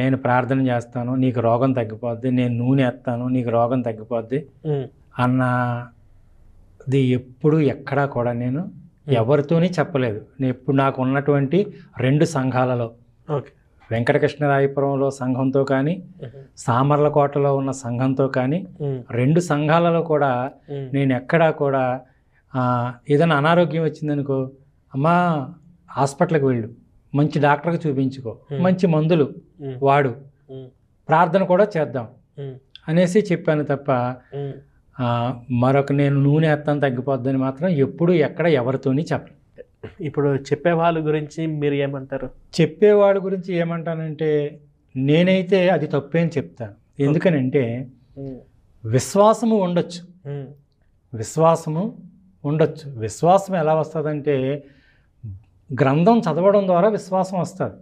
నేను ప్రార్థన చేస్తాను, నీకు రోగం తగ్గిపోద్ది, నేను నూనె వేస్తాను, నీకు రోగం తగ్గిపోద్ది అన్నది ఎప్పుడు ఎక్కడా కూడా నేను ఎవరితోని చెప్పలేదు. ఎప్పుడు నాకు ఉన్నటువంటి 2 సంఘాలలో, వెంకటకృష్ణరాయపురంలో సంఘంతో కానీ, సామర్లకోటలో ఉన్న సంఘంతో కానీ, 2 సంఘాలలో కూడా నేను ఎక్కడా కూడా ఏదైనా అనారోగ్యం వచ్చిందనుకో, అమ్మా హాస్పిటల్కి వెళ్ళు, మంచి డాక్టర్కి చూపించుకో, మంచి మందులు వాడు, ప్రార్థన కూడా చేద్దాం అనేసి చెప్పాను తప్ప నేను నూనె వేస్తాను తగ్గిపోద్దని మాత్రం ఎప్పుడు ఎక్కడ ఎవరితోని చెప్పను. ఇప్పుడు చెప్పేవాళ్ళ గురించి మీరు ఏమంటారు? చెప్పేవాళ్ళ గురించి ఏమంటానంటే, నేనైతే అది తప్పేం చెప్తాను. ఎందుకనంటే విశ్వాసము ఉండొచ్చు, విశ్వాసం ఎలా వస్తుందంటే గ్రంథం చదవడం ద్వారా విశ్వాసం వస్తుంది.